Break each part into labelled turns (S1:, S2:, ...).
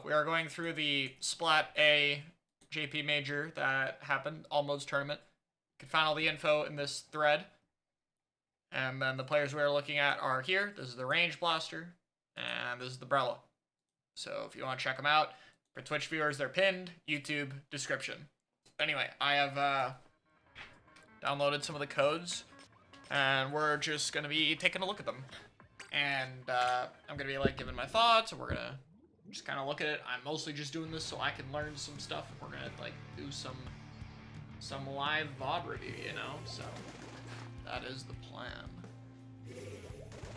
S1: we are going through the Splat A JP Major that happened, Almost tournament. You can find all the info in this thread. And then the players we are looking at are here. This is the Range Blaster, and this is the Brella. So if you want to check them out, for Twitch viewers, they're pinned, YouTube, description. Anyway, I have downloaded some of the codes, and we're just going to be taking a look at them. And I'm going to be like giving my thoughts, and we're going to just kind of look at it. I'm mostly just doing this so I can learn some stuff. We're going to like do some live VOD review, you know? So that is the plan.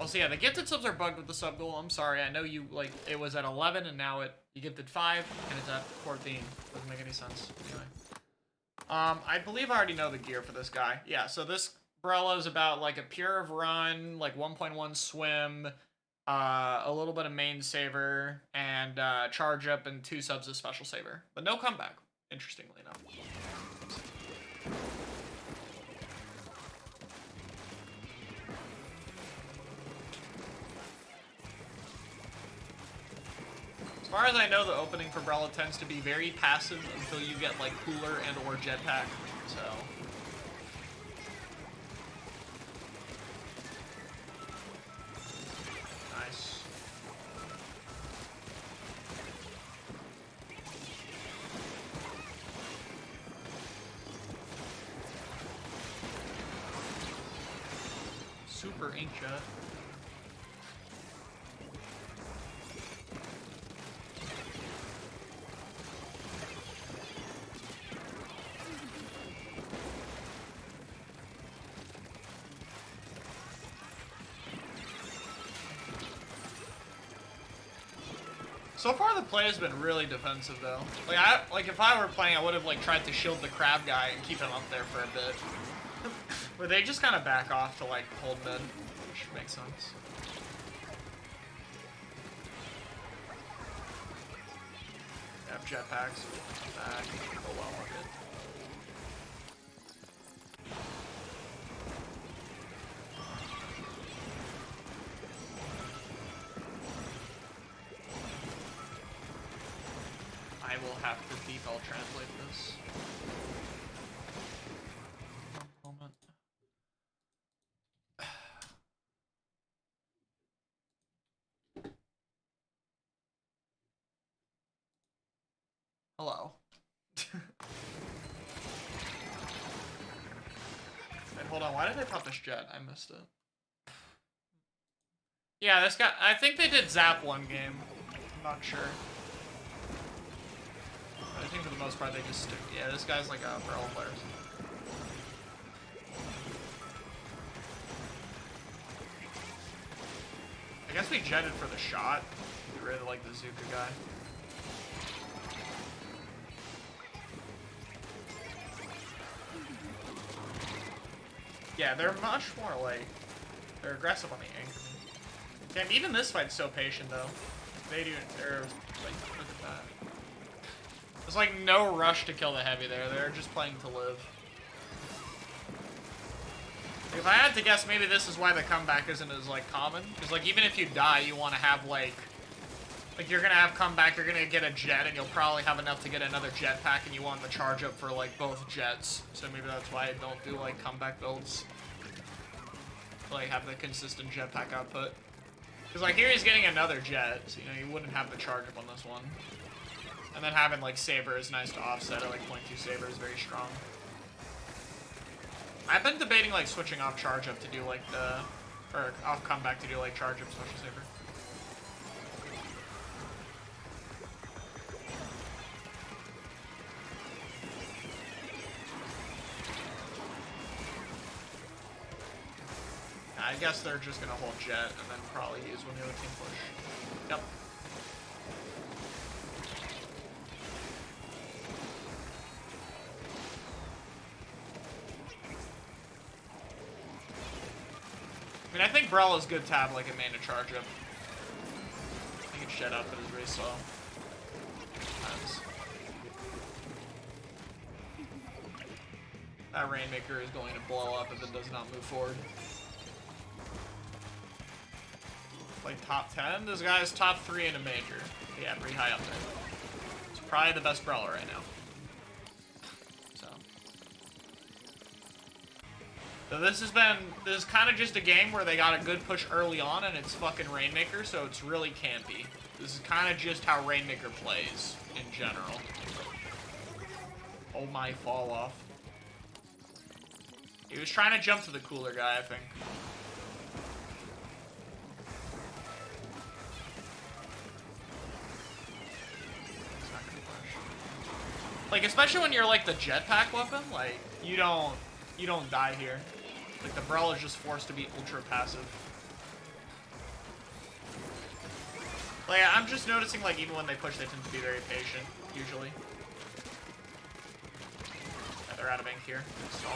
S1: Also, yeah, the gifted subs are bugged with the sub goal. I'm sorry. I know you, like, it was at 11 and now you gifted 5 and it's at 14. Doesn't make any sense. Anyway. I believe I already know the gear for this guy. Yeah, so this Brella is about, like, a pure of run, like 1.1 swim, a little bit of main saver, and charge up and 2 subs of special saver. But no comeback, interestingly enough. As far as I know, the opening for Brella tends to be very passive until you get, like, cooler and or jetpack, so... Nice. Super inkjet. So far, the play has been really defensive, though. Like, if I were playing, I would have, like, tried to shield the crab guy and keep him up there for a bit. But they just kind of back off to, like, hold mid, which makes sense. They have jetpacks. Back. Oh, well, we're good. I will have to peek, I'll translate this. One moment. Hello. Wait, hold on, why did they pop this jet? I missed it. Yeah, this guy, I think they did zap one game. I'm not sure. I think for the most part they just stick. Yeah, this guy's like a Brella player. I guess we jetted for the shot. We really like the Zuka guy. Yeah, they're much more like, they're aggressive on the anchor. Damn, even this fight's so patient though. They're like, look at that. There's like no rush to kill the heavy there. They're just playing to live. If I had to guess, maybe this is why the comeback isn't as like common. Because like even if you die, you want to have like you're gonna have comeback. You're gonna get a jet, and you'll probably have enough to get another jetpack, and you want the charge up for like both jets. So maybe that's why I don't do like comeback builds. Like have the consistent jetpack output. Because like here he's getting another jet, so you know you wouldn't have the charge up on this one. And then having, like, Saber is nice to offset it, like, 0.2 Saber is very strong. I've been debating, like, switching off charge up to do, like, or off comeback to do, like, charge up special Saber. I guess they're just gonna hold jet and then probably use when the other team push. Yep. I mean, I think Brella's good to have, like, a main to charge up. I think it's jet output is really slow. That Rainmaker is going to blow up if it does not move forward. Like top 10? This guy's top 3 in a major. Yeah, pretty high up there. Probably the best Brella right now. So this is kind of just a game where they got a good push early on, and it's fucking Rainmaker, so it's really campy. This is kind of just how Rainmaker plays in general. Oh my, fall off. He was trying to jump to the cooler guy, I think. Like, especially when you're like the jetpack weapon, like you don't die here. Like, the Brella is just forced to be ultra passive. Like, I'm just noticing, like, even when they push, they tend to be very patient, usually. Yeah, they're out of ink here. Stall.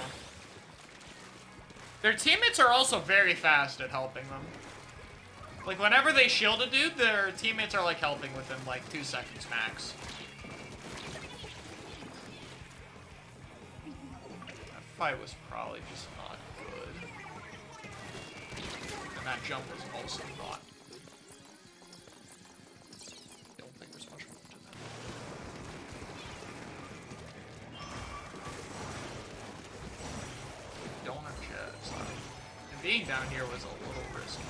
S1: Their teammates are also very fast at helping them. Like, whenever they shield a dude, their teammates are, like, helping within, like, 2 seconds max. That fight was probably just not good. And that jump was also not. I don't think there's much more to that. Don't have jets. And being down here was a little risky.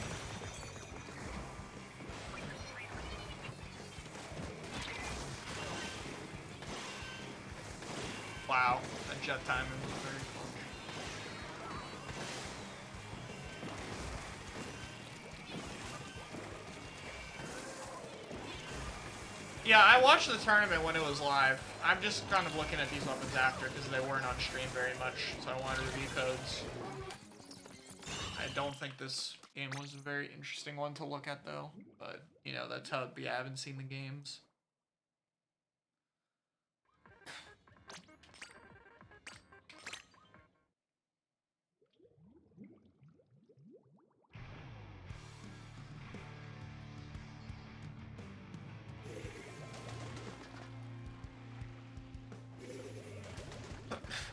S1: Wow, that jet timing was very clutch. Yeah, I watched the tournament when it was live. I'm just kind of looking at these weapons after because they weren't on stream very much, so I wanted to review codes. I don't think this game was a very interesting one to look at though, but you know, that's how it'd be. I haven't seen the games.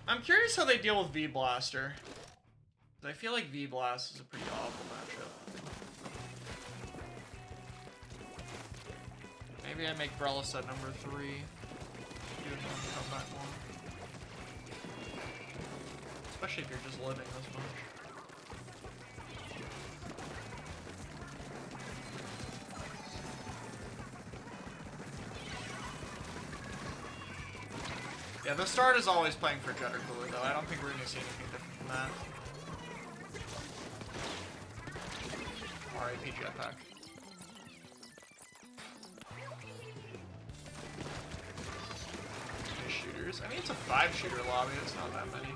S1: I'm curious how they deal with V-Blaster. I feel like V-Blast is a pretty awful matchup. Maybe I make Brella set number 3. Do it on the comeback one. Especially if you're just living this much. Yeah, the start is always playing for Jetter Cooler, though. I don't think we're going to see anything different from that. RIP Jetpack. Shooters. I mean, it's a 5-shooter lobby. It's not that many.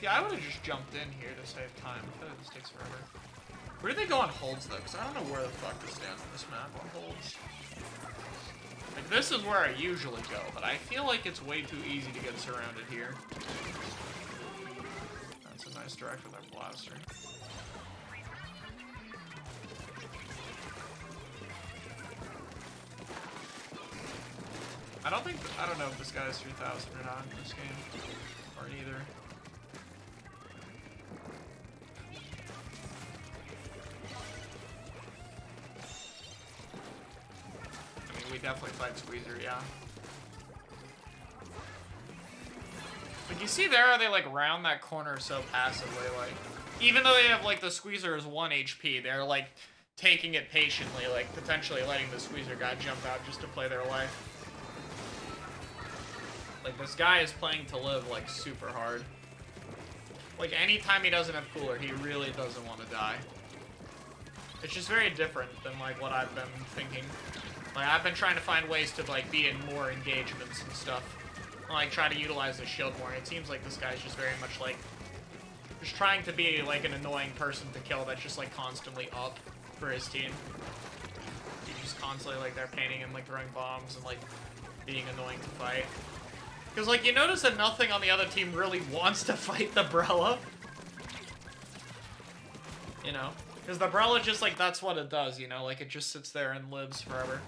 S1: Yeah, I would have just jumped in here to save time. I feel like this takes forever. Where do they go on holds, though? Because I don't know where the fuck to stand on this map on holds. Like, this is where I usually go, but I feel like it's way too easy to get surrounded here. That's a nice direct with our blaster. I don't know if this guy is 3000 or not in this game. Or neither. We definitely fight Squeezer, yeah. Like, you see there how they, like, round that corner so passively, like... Even though they have, like, the Squeezer is 1 HP, they're, like, taking it patiently, like, potentially letting the Squeezer guy jump out just to play their life. Like, this guy is playing to live, like, super hard. Like, anytime he doesn't have cooler, he really doesn't want to die. It's just very different than, like, what I've been thinking. Like, I've been trying to find ways to, like, be in more engagements and stuff. Like, try to utilize the shield more. And it seems like this guy's just very much, like, Just trying to be, like, an annoying person to kill that's just, like, constantly up for his team. He's just constantly, like, they're painting and, like, throwing bombs and, like, being annoying to fight. Because, like, you notice that nothing on the other team really wants to fight the Brella. You know? Because the Brella just, like, that's what it does, you know? Like, it just sits there and lives forever.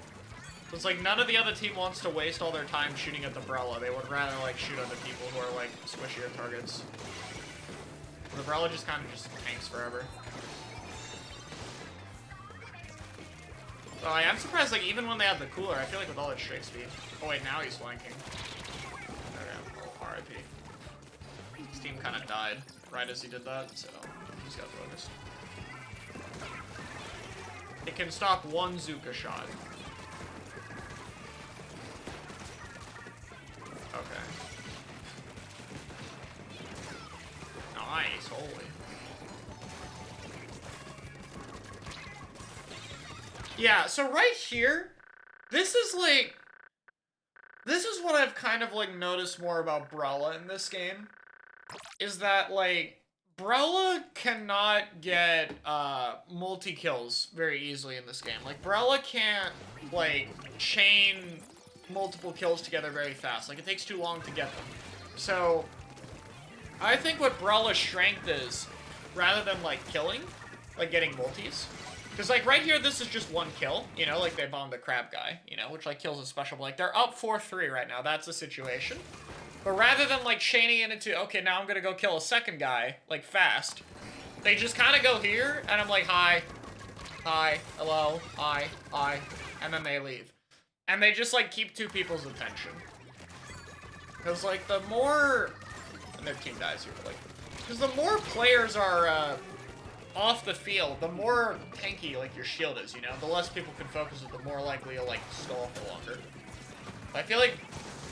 S1: So it's like, none of the other team wants to waste all their time shooting at the Brella. They would rather, like, shoot at the people who are, like, squishier targets. The Brella just kind of just tanks forever. So I'm surprised, like, even when they had the cooler, I feel like with all that strike speed. Oh wait, now he's flanking. Okay, oh, RIP. His team kind of died right as he did that, so he's got focused. It can stop one Zuka shot. Okay. Nice, holy. Yeah, so right here, this is like, this is what I've kind of like noticed more about Brella in this game, is that like, Brella cannot get multi-kills very easily in this game. Like, Brella can't like chain multiple kills together very fast. Like, it takes too long to get them. So I think what Brella's strength is, rather than, like, killing, like, getting multis. Because, like, right here, this is just one kill, you know? Like, they bombed the crab guy, you know? Which, like, kills a special. But, like, they're up 4-3 right now. That's the situation. But rather than, like, chaining it into, okay, now I'm gonna go kill a second guy, like, fast, they just kind of go here, and I'm like, hi, hello, hi, and then they leave. And they just, like, keep two people's attention. Because, like, the more... And their team dies here, but, like... Because the more players are, off the field, the more tanky, like, your shield is, you know? The less people can focus it, the more likely you'll, like, stall for longer. I feel like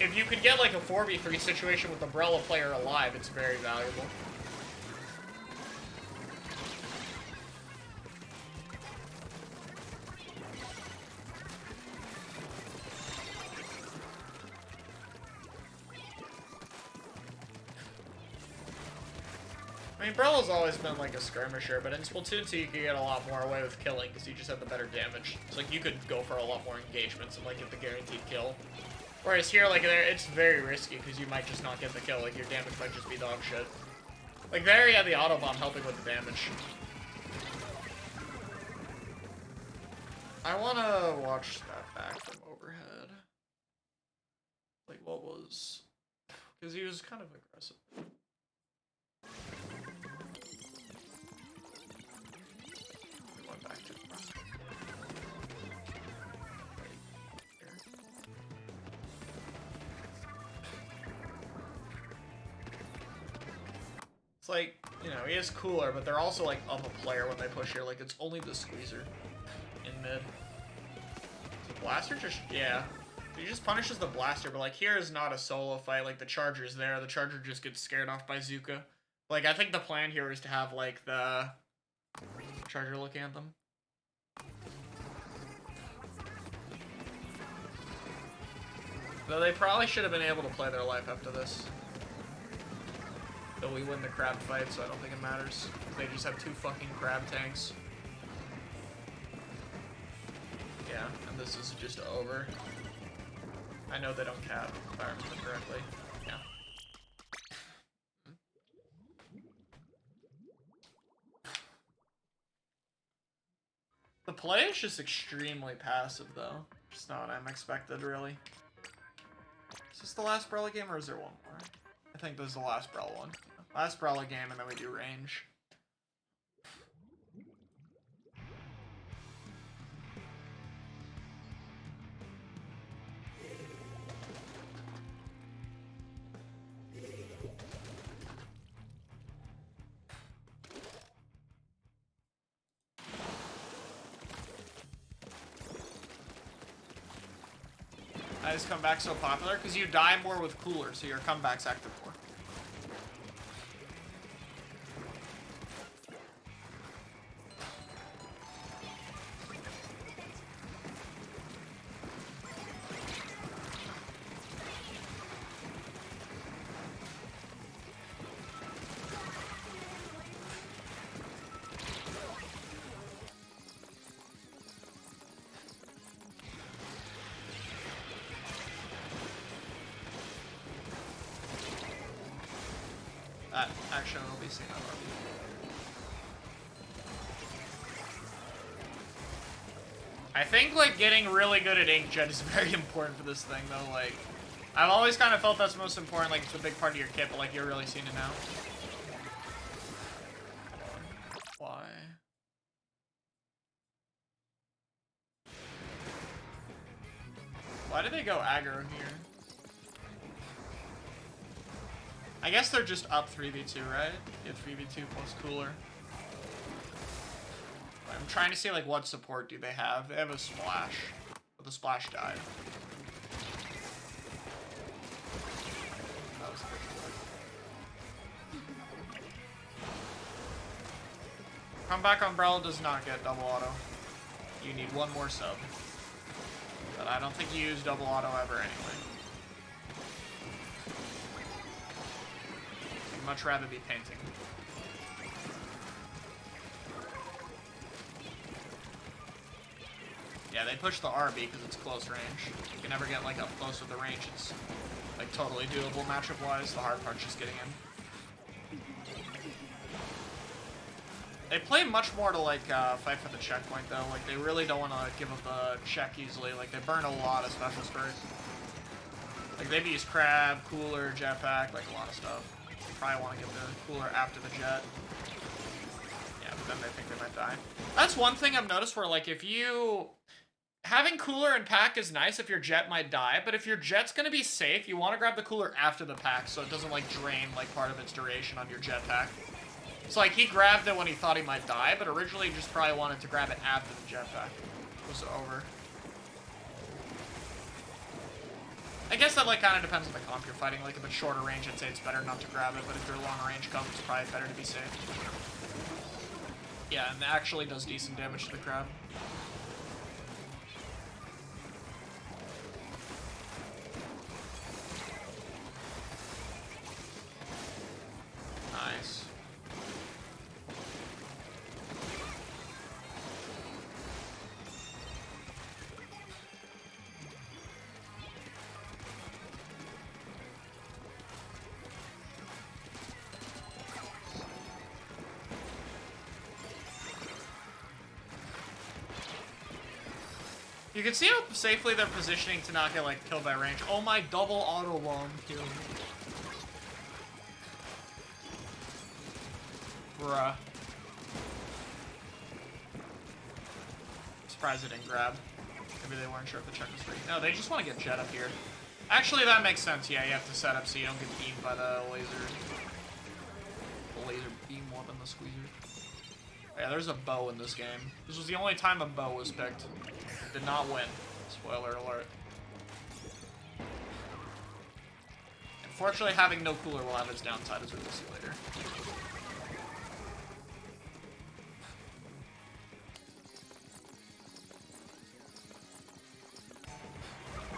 S1: if you could get, like, a 4v3 situation with the Brella player alive, it's very valuable. I mean, Brella's always been, like, a skirmisher, but in Splatoon 2 you could get a lot more away with killing, because you just had the better damage. It's like, you could go for a lot more engagements and, like, get the guaranteed kill. Whereas here, like, it's very risky, because you might just not get the kill. Like, your damage might just be dog shit. Like, there you have the autobomb helping with the damage. I want to watch that back from overhead. Like, what was... Because he was kind of aggressive. Back to it's like, you know, he is cooler, but they're also like up a player when they push here. Like, it's only the squeezer in mid. The blaster just, yeah. He just punishes the blaster, but like here is not a solo fight. Like, the charger's there. The charger just gets scared off by Zuka. Like, I think the plan here is to have like the charger looking at them. Though they probably should have been able to play their life after this. Though we win the crab fight, so I don't think it matters. They just have two fucking crab tanks. Yeah, and this is just over. I know they don't cap, if I remember correctly. Yeah. The play is just extremely passive, though. Just not what I'm expected, really. Is this the last Brella game, or is there one more? I think this is the last Brella one. Last Brella game, and then we do range. Why is comeback so popular? Because you die more with cooler, so your comeback's active more. action, it'll be seen on RB. I think, like, getting really good at inkjet is very important for this thing, though. Like, I've always kind of felt that's most important. Like, it's a big part of your kit, but, like, you're really seeing it now. Why? Why did they go aggro here? I guess they're just up 3v2, right? Yeah, 3v2 plus cooler. I'm trying to see, like, what support do they have? They have a splash, but the splash died. That was a bit quick. Comeback on Brella does not get double auto. You need one more sub. But I don't think you use double auto ever anyway. I'd much rather be painting. Yeah, they push the RB because it's close range. You can never get, like, up close with the range. It's, like, totally doable matchup-wise. The hard part's just getting in. They play much more to, like, fight for the checkpoint, though. Like, they really don't want to give up the check easily. Like, they burn a lot of special spurs. Like, they've used Crab, Cooler, Jetpack, like, a lot of stuff. They probably want to get the Cooler after the Jet. Yeah, but then they think they might die. That's one thing I've noticed where, like, if you... Having Cooler and Pack is nice if your Jet might die, but if your Jet's gonna be safe, you want to grab the Cooler after the Pack so it doesn't, like, drain, like, part of its duration on your Jetpack. So, like, he grabbed it when he thought he might die, but originally he just probably wanted to grab it after the Jetpack was over. I guess that, like, kind of depends on the comp you're fighting. Like, if it's shorter range, I'd say it's better not to grab it, but if you're long range comp, it's probably better to be safe. Yeah, and it actually does decent damage to the crab. Nice. You can see how safely they're positioning to not get, like, killed by range. Oh my, double auto bomb kill. Bruh. Surprised it didn't grab. Maybe they weren't sure if the check was free. No, they just want to get Jet up here. Actually, that makes sense. Yeah, you have to set up so you don't get beamed by the laser. The laser beam more than the squeezer. Yeah, there's a bow in this game. This was the only time a bow was picked. Did not win. Spoiler alert. Unfortunately, having no cooler will have its downside, as we'll see later.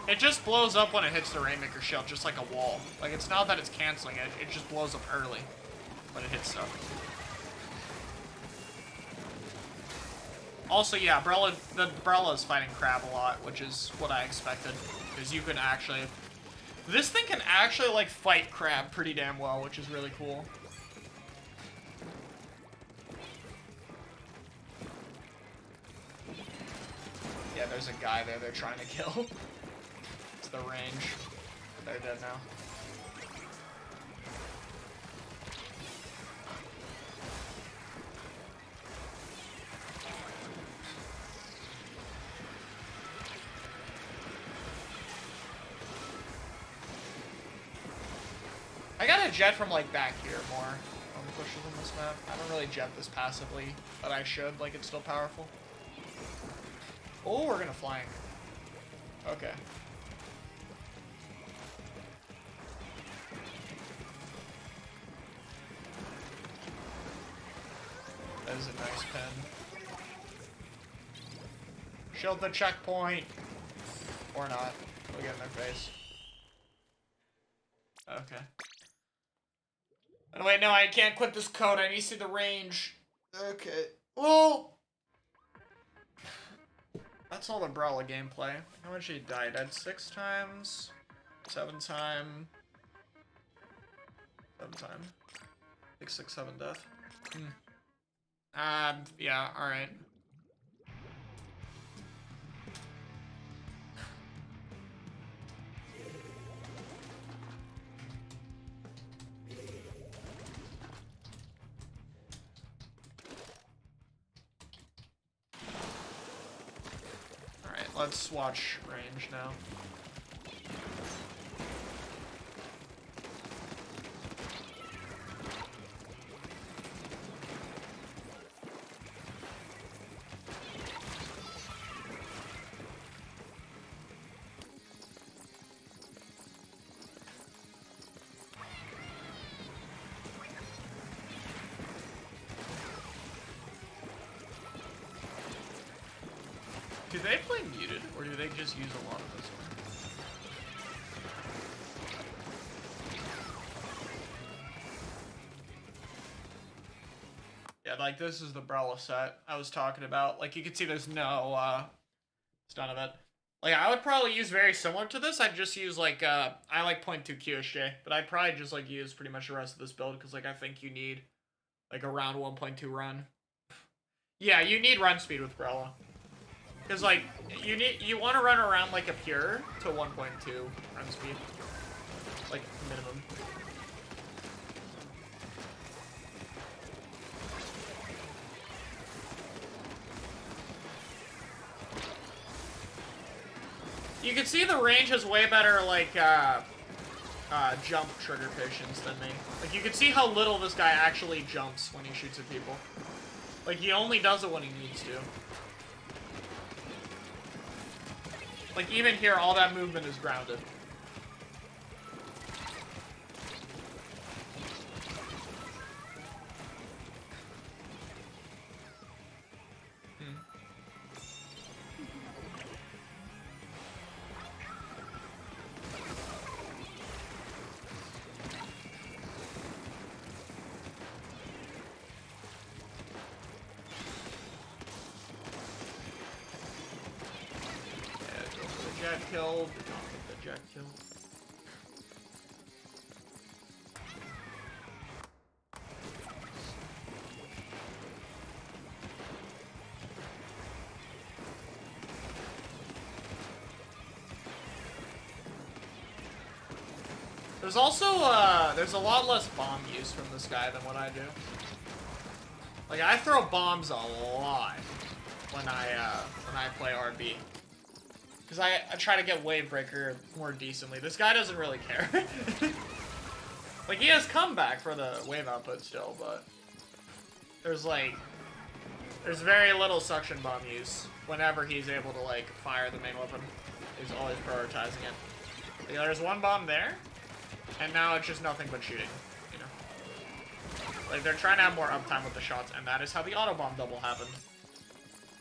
S1: It just blows up when it hits the Rainmaker shield, just like a wall. Like, it's not that it's canceling it, it just blows up early when it hits stuff. Also, yeah, the Brella is fighting Crab a lot, which is what I expected. Because you can actually... This thing can actually, like, fight Crab pretty damn well, which is really cool. Yeah, there's a guy there they're trying to kill. It's the range. They're dead now. I got a jet from, like, back here more on the pushes on this map. I don't really jet this passively, but I should. Like, it's still powerful. Oh, we're gonna flank. Okay. That is a nice pen. Shield the checkpoint. Or not. We'll get in their face. Okay. Oh, wait, no, I can't quit this code. I need to see the range. Okay. Well, that's all the Brella gameplay. How much he died? Died 6 times? 7 time? 7 time. Like 6-7 death. Yeah, alright. Alright, let's watch range now. Do they play muted, or do they just use a lot of this one? Yeah, like this is the Brella set I was talking about. Like you can see there's no stun of it. Like I would probably use very similar to this. I'd just use like I like 0.2 QSJ, but I'd probably just like use pretty much the rest of this build because like I think you need like around 1.2 run. Yeah, you need run speed with Brella. Because, like, you want to run around, like, a pure to 1.2 run speed. Like, minimum. You can see the range has way better, like, jump trigger patience than me. Like, you can see how little this guy actually jumps when he shoots at people. Like, he only does it when he needs to. Like, even here, all that movement is grounded. Jet killed, did not get the jet kill. There's also, there's a lot less bomb use from this guy than what I do. Like, I throw bombs a lot when I play RB. Because I try to get Wave Breaker more decently. This guy doesn't really care. Like, he has comeback for the wave output still, but there's very little suction bomb use whenever he's able to, like, fire the main weapon. He's always prioritizing it. Yeah, there's one bomb there, and now it's just nothing but shooting, you know? Like, they're trying to have more uptime with the shots, and that is how the auto bomb double happened.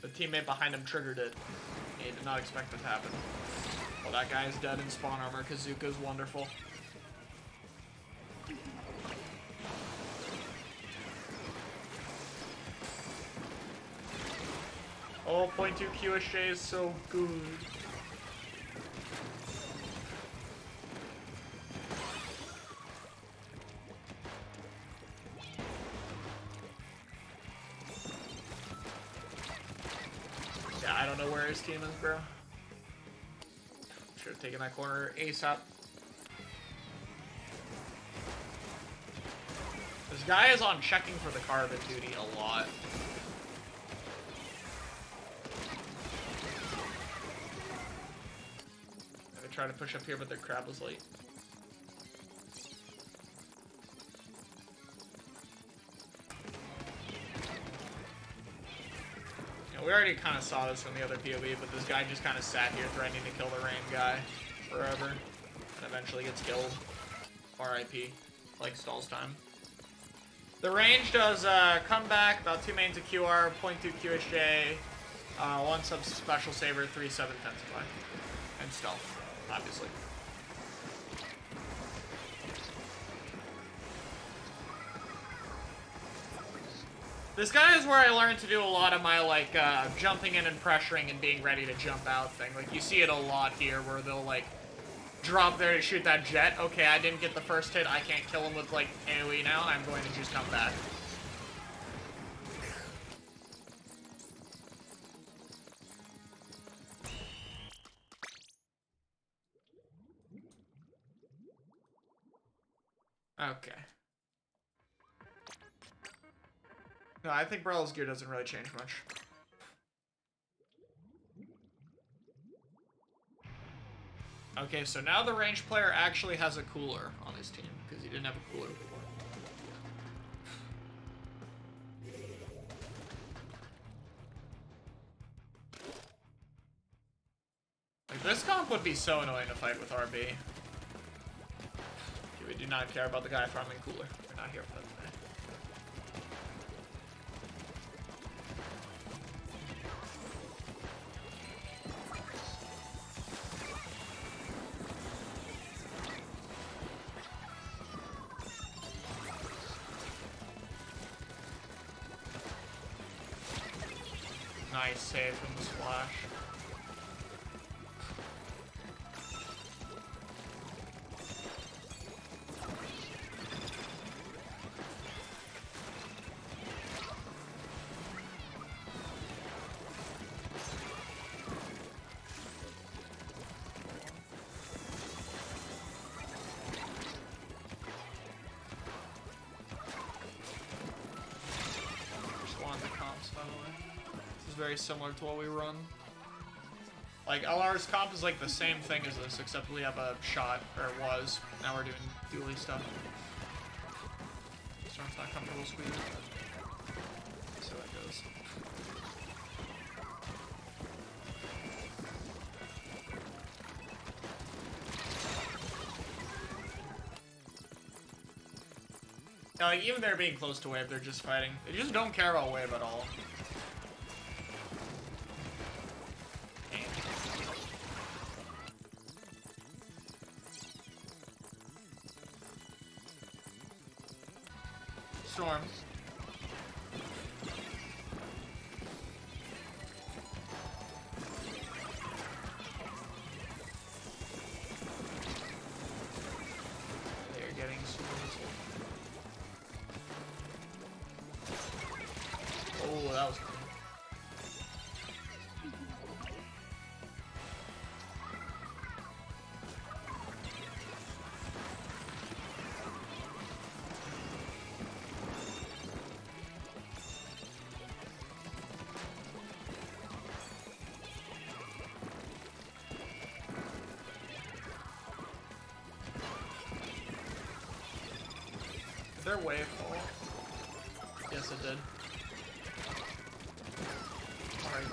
S1: The teammate behind him triggered it. He did not expect it to happen. Well, that guy is dead in spawn armor. Kazuka's wonderful. Oh, 0.2 QSJ is so good. Yeah, I don't know where his team is, bro. Should have taken that corner ASAP. This guy is on checking for the carbon duty a lot. They try to push up here, but their crab was late. We already kind of saw this from the other POV, but this guy just kind of sat here threatening to kill the rain guy forever, and eventually gets killed. RIP. Like, stalls time. The range does comeback, about 2 mains of QR, 0.2 QHJ, 1 sub special saber, 3 sub intensify. And stealth, obviously. This guy is where I learned to do a lot of my, like, jumping in and pressuring and being ready to jump out thing. Like, you see it a lot here where they'll, like, drop there to shoot that jet. Okay, I didn't get the first hit. I can't kill him with, like, AoE now. I'm going to just come back. Okay. No, I think Brella's gear doesn't really change much. Okay, so now the ranged player actually has a cooler on his team, because he didn't have a cooler before. Like, this comp would be so annoying to fight with RB. Okay, we do not care about the guy farming cooler. We're not here for that today. Nice save from the splash. Just wanted the comps, by the way. Very similar to what we run. Like, LR's comp is like the same thing as this, except we have a shot, or it was. Now we're doing dually stuff. Storm's not comfortable squeezing. See how that goes. Now, like, even they're being close to wave, they're just fighting. They just don't care about wave at all. Storm. They're getting super useful. Oh, that was cool. Their wave fall? Yes, it did. Alright.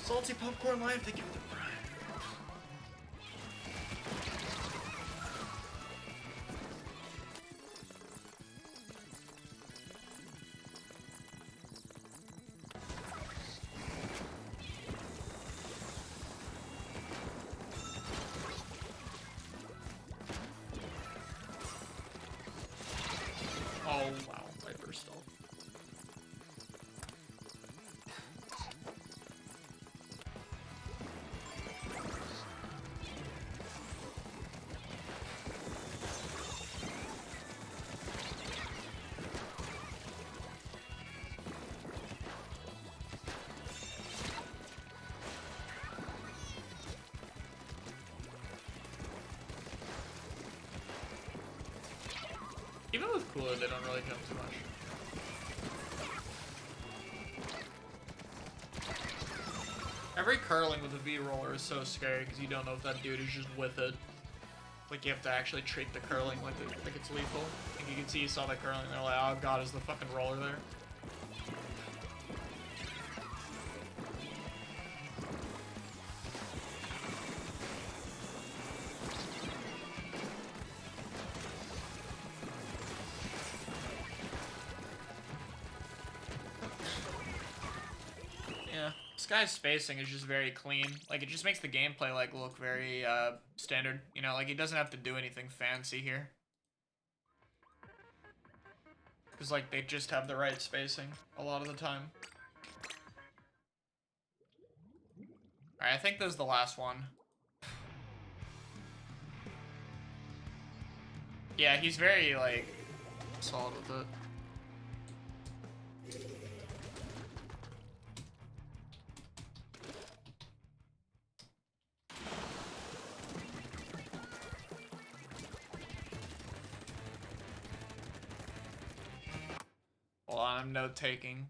S1: Salty popcorn life, thank you for the prime. Oh wow, Viper stall. Even with cooler, they don't really jump too much. Every curling with a V-roller is so scary because you don't know if that dude is just with it. Like, you have to actually treat the curling like it's lethal. Like, you can see you saw the curling, and they're like, oh god, is the fucking roller there? Yeah, this guy's spacing is just very clean. Like, it just makes the gameplay, like, look very, standard. You know, like, he doesn't have to do anything fancy here. Because, like, they just have the right spacing a lot of the time. Alright, I think this is the last one. Yeah, he's very, like, solid with it. Hold on, I'm note-taking.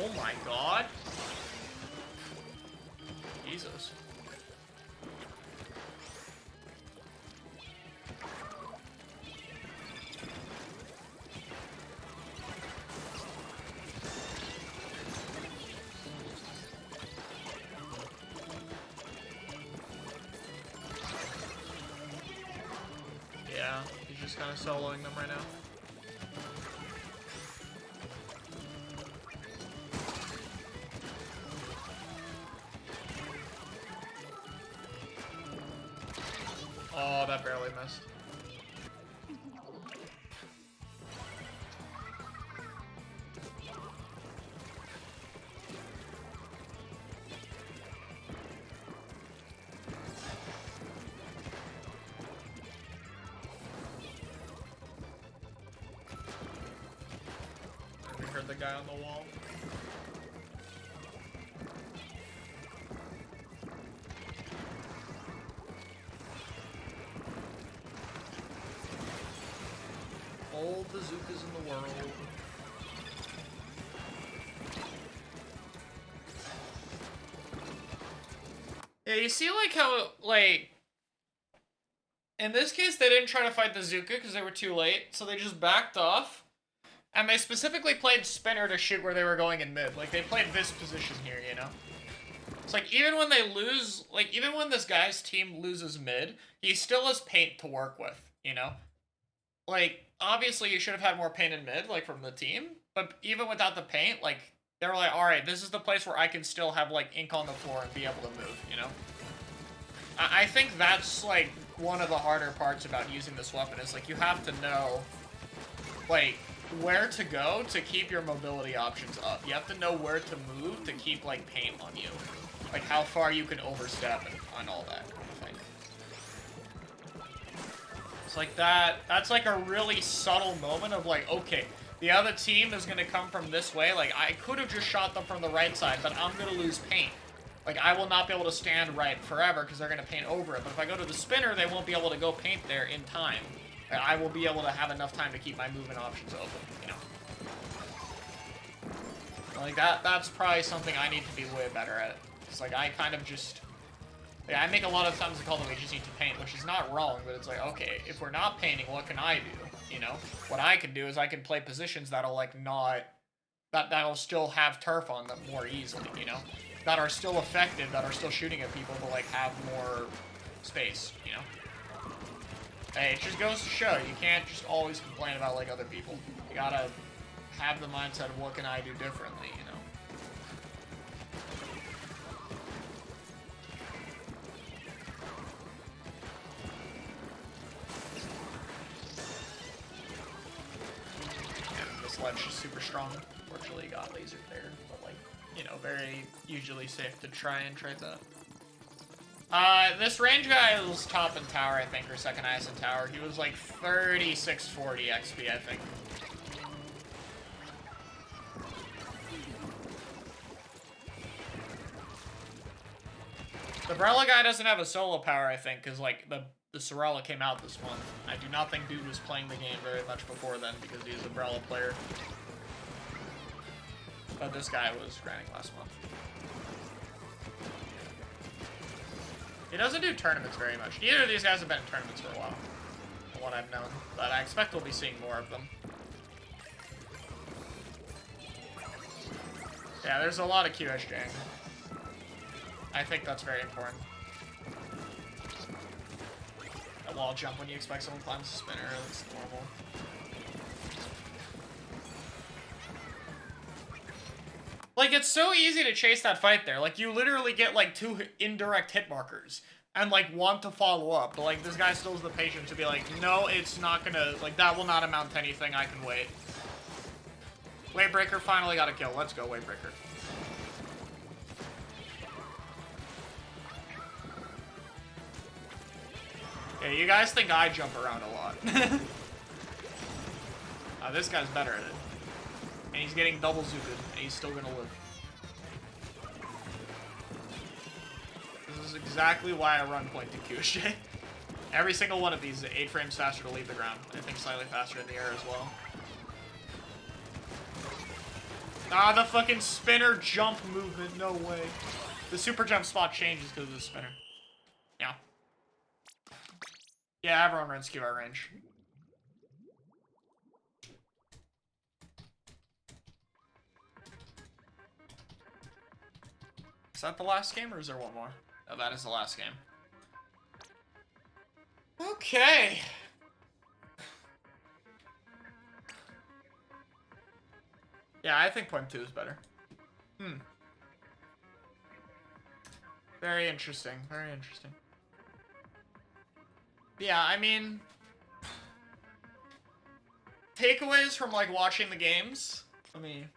S1: Oh my god. Jesus. Yeah, he's just kind of soloing them right now. Oh, that barely missed. We heard the guy on the wall. All bazookas in the world. Yeah, you see, like, how, like, in this case, they didn't try to fight the Zuka because they were too late, so they just backed off. And they specifically played spinner to shoot where they were going in mid. Like, they played this position here, you know? It's like, even when they lose, like, even when this guy's team loses mid, he still has paint to work with, you know? Like, obviously you should have had more paint in mid, like, from the team, but even without the paint, like, they were like, alright, this is the place where I can still have, like, ink on the floor and be able to move, you know? I think that's, like, one of the harder parts about using this weapon, is, like, you have to know, like, where to go to keep your mobility options up. You have to know where to move to keep, like, paint on you. Like, how far you can overstep and all that kind of thing. It's like that's like a really subtle moment of like, okay, the other team is gonna come from this way. Like, I could have just shot them from the right side, but I'm gonna lose paint. Like, I will not be able to stand right forever because they're gonna paint over it. But if I go to the spinner, they won't be able to go paint there in time. I will be able to have enough time to keep my movement options open, you know? Like, that's probably something I need to be way better at. It's like, I kind of just... Like, I make a lot of times the call that we just need to paint, which is not wrong, but it's like, okay, if we're not painting, what can I do, you know? What I can do is I can play positions that'll, like, not... That'll still have turf on them more easily, you know? That are still effective, that are still shooting at people, but, like, have more space, you know? Hey, it just goes to show, you can't just always complain about, like, other people. You gotta have the mindset of what can I do differently, you know? And this ledge is super strong. Fortunately, you got lasered there, but, like, you know, very usually safe to try and trade that. This range guy was top in tower, I think, or second highest in tower. He was like 3640 XP, I think. The Brella guy doesn't have a solo power, I think, because, like, the Sorella came out this month. I do not think dude was playing the game very much before then, because he was a Brella player. But this guy was grinding last month. He doesn't do tournaments very much. Neither of these guys have been in tournaments for a while, from what I've known. But I expect we'll be seeing more of them. Yeah, there's a lot of QSJing. I think that's very important. A wall jump when you expect someone climbs the spinner, that's normal. Like, it's so easy to chase that fight there. Like, you literally get, like, 2 indirect hit markers and, like, want to follow up. But, like, this guy still has the patience to be like, no, it's not gonna, like, that will not amount to anything. I can wait. Wavebreaker finally got a kill. Let's go, Wavebreaker. Yeah, you guys think I jump around a lot. This guy's better at it. And he's getting double zooted, and he's still gonna live. This is exactly why I run point to QSJ. Every single one of these is 8 frames faster to leave the ground. I think slightly faster in the air as well. Ah, the fucking spinner jump movement, no way. The super jump spot changes because of the spinner. Yeah. Yeah, everyone runs QR range. Is that the last game, or is there one more? Oh, that is the last game. Okay. Yeah, I think point 2 is better. Very interesting. Very interesting. Yeah, I mean... takeaways from, like, watching the games. Let me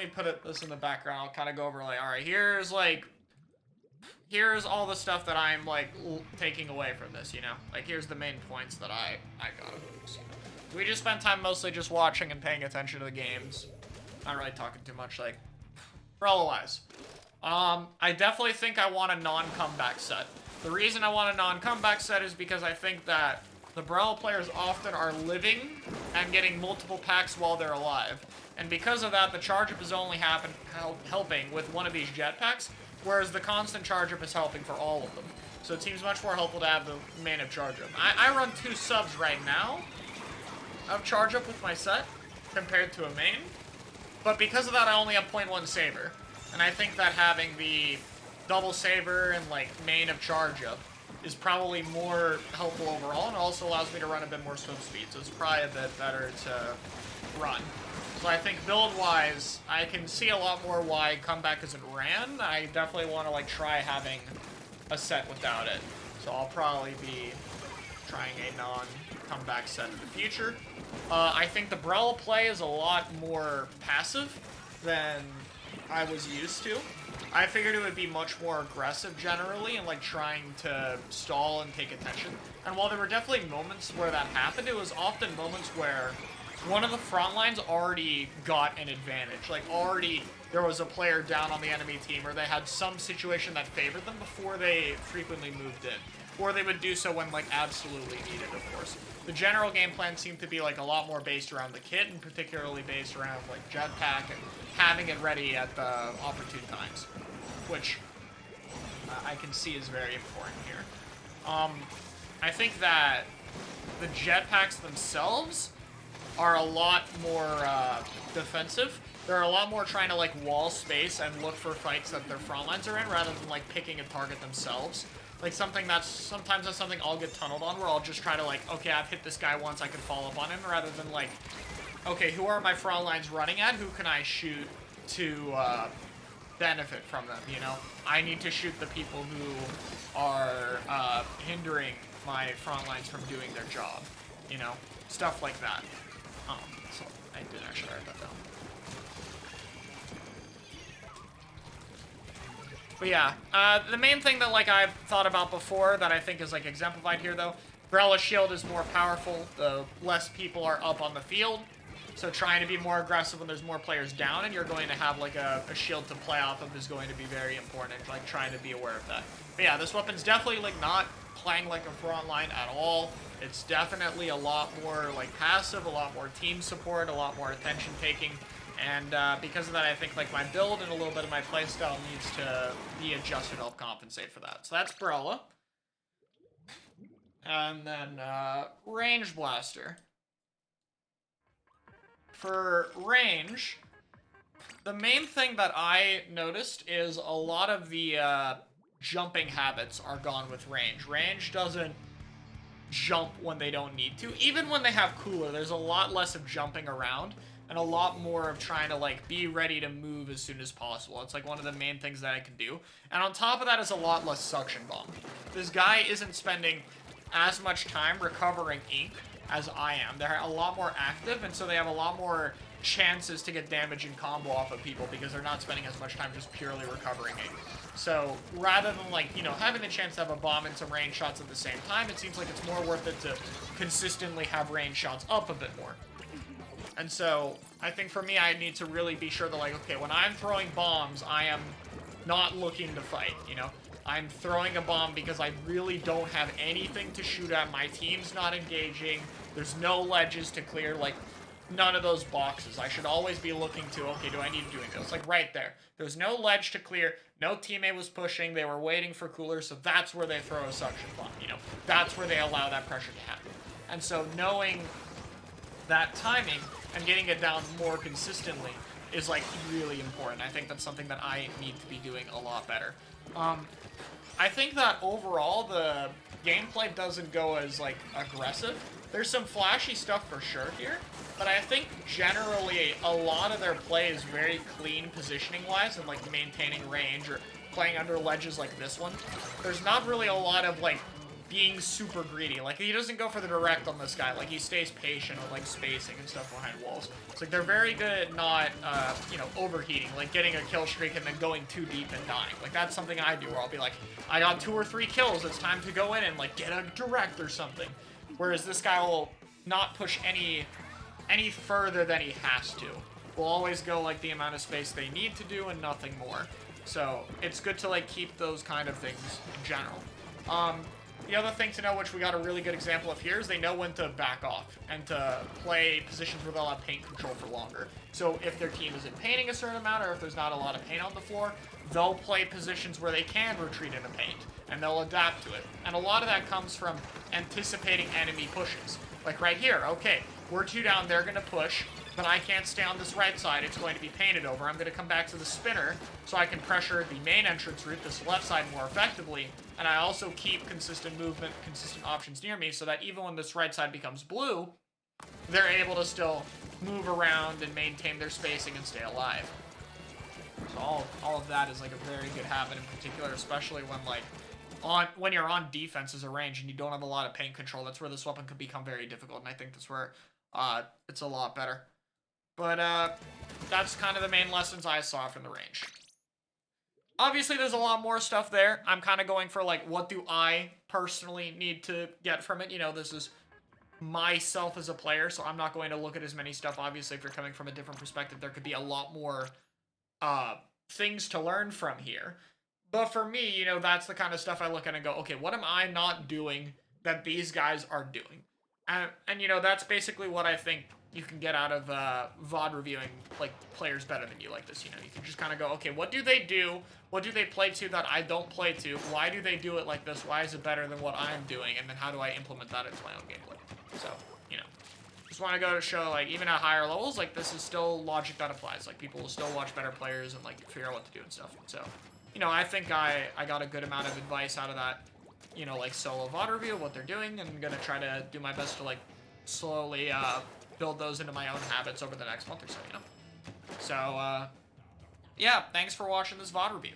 S1: put this in the background. I'll kind of go over, like, alright, here's all the stuff that I'm, like, taking away from this, you know? Like, here's the main points that I got of this, you know? We just spent time mostly just watching and paying attention to the games. Not really talking too much, like, Brella-wise. I definitely think I want a non-comeback set. The reason I want a non-comeback set is because I think that the Brella players often are living and getting multiple packs while they're alive. And because of that, the charge-up is only helping with one of these jetpacks, whereas the constant charge-up is helping for all of them. So it seems much more helpful to have the main of charge-up. I run 2 subs right now of charge-up with my set, compared to a main. But because of that, I only have 0.1 saber. And I think that having the double saber and, like, main of charge-up is probably more helpful overall, and also allows me to run a bit more swim speed, so it's probably a bit better to run. So I think build-wise, I can see a lot more why comeback isn't ran. I definitely want to, like, try having a set without it. So I'll probably be trying a non-comeback set in the future. I think the Brella play is a lot more passive than I was used to. I figured it would be much more aggressive generally and, like, trying to stall and take attention. And while there were definitely moments where that happened, it was often moments where one of the front lines already got an advantage. Like, already there was a player down on the enemy team, or they had some situation that favored them before they frequently moved in. Or they would do so when, like, absolutely needed, of course. The general game plan seemed to be, like, a lot more based around the kit, and particularly based around, like, jetpack and having it ready at the opportune times. Which I can see is very important here. I think that the jetpacks themselves are a lot more defensive. They're a lot more trying to, like, wall space and look for fights that their front lines are in, rather than, like, picking a target themselves. Like sometimes that's something I'll get tunneled on, where I'll just try to like, okay, I've hit this guy once, I can follow up on him, rather than like, okay, who are my front lines running at? Who can I shoot to benefit from them, you know? I need to shoot the people who are hindering my front lines from doing their job, you know? Stuff like that. So I did actually write that down. But yeah, the main thing that like I've thought about before that I think is like exemplified here though, Brella's shield is more powerful the less people are up on the field. So trying to be more aggressive when there's more players down and you're going to have like a shield to play off of is going to be very important, like trying to be aware of that. But yeah, this weapon's definitely like not playing like a front line at all. It's definitely a lot more like passive, a lot more team support, a lot more attention taking. And because of that, I think like my build and a little bit of my playstyle needs to be adjusted to help compensate for that. So that's Brella. And then Range Blaster. For range, the main thing that I noticed is a lot of the jumping habits are gone with range. Range doesn't jump when they don't need to. Even when they have cooler, there's a lot less of jumping around and a lot more of trying to like be ready to move as soon as possible. It's like one of the main things that I can do. And on top of that is a lot less suction bomb. This guy isn't spending as much time recovering ink as I am. They're a lot more active, and so they have a lot more chances to get damage and combo off of people because they're not spending as much time just purely recovering ink. So rather than like, you know, having the chance to have a bomb and some range shots at the same time, it seems like it's more worth it to consistently have range shots up a bit more. And so I think for me, I need to really be sure that like, okay, when I'm throwing bombs, I am not looking to fight, you know? I'm throwing a bomb because I really don't have anything to shoot at. My team's not engaging. There's no ledges to clear, like none of those boxes. I should always be looking to, okay, do I need to do anything? It's like right there. There's no ledge to clear. No teammate was pushing. They were waiting for cooler, so that's where they throw a suction bomb, you know? That's where they allow that pressure to happen. And so knowing that timing and getting it down more consistently is like really important. I think that's something that I need to be doing a lot better. I think that overall the gameplay doesn't go as like aggressive. There's some flashy stuff for sure here, but I think generally a lot of their play is very clean positioning wise and like maintaining range or playing under ledges like this one. There's not really a lot of like being super greedy. Like he doesn't go for the direct on this guy. Like he stays patient with like spacing and stuff behind walls. It's like they're very good at not, you know, overheating, like getting a kill streak and then going too deep and dying. Like that's something I do where I'll be like, I got 2 or 3 kills. It's time to go in and like get a direct or something. Whereas this guy will not push any further than he has to. Will always go like the amount of space they need to do and nothing more. So it's good to like keep those kind of things in general. The other thing to know, which we got a really good example of here, is they know when to back off and to play positions where they'll have paint control for longer. So if their team isn't painting a certain amount or if there's not a lot of paint on the floor, they'll play positions where they can retreat into paint and they'll adapt to it. And a lot of that comes from anticipating enemy pushes. Like right here, okay, we're 2 down, they're gonna push, but I can't stay on this right side, it's going to be painted over. I'm gonna come back to the spinner so I can pressure the main entrance route, this left side, more effectively, and I also keep consistent movement, consistent options near me so that even when this right side becomes blue, they're able to still move around and maintain their spacing and stay alive. So all of that is like a very good habit in particular, especially when like when you're on defense as a range and you don't have a lot of paint control. That's where this weapon could become very difficult, and I think that's where it's a lot better. But that's kind of the main lessons I saw from the range. Obviously, there's a lot more stuff there. I'm kind of going for, like, what do I personally need to get from it? You know, this is myself as a player, so I'm not going to look at as many stuff. Obviously, if you're coming from a different perspective, there could be a lot more things to learn from here. But for me, you know, that's the kind of stuff I look at and go, okay, what am I not doing that these guys are doing? And you know, that's basically what I think you can get out of VOD reviewing, like, players better than you like this, you know? You can just kind of go, okay, what do they do? What do they play to that I don't play to? Why do they do it like this? Why is it better than what I'm doing? And then how do I implement that into my own gameplay? So, you know, just want to go to show, like, even at higher levels, like, this is still logic that applies. Like, people will still watch better players and, like, figure out what to do and stuff. So, you know, I think I got a good amount of advice out of that. you know, like solo VOD review of what they're doing, and I'm gonna try to do my best to like slowly build those into my own habits over the next month or so, you know? So, yeah, thanks for watching this VOD review.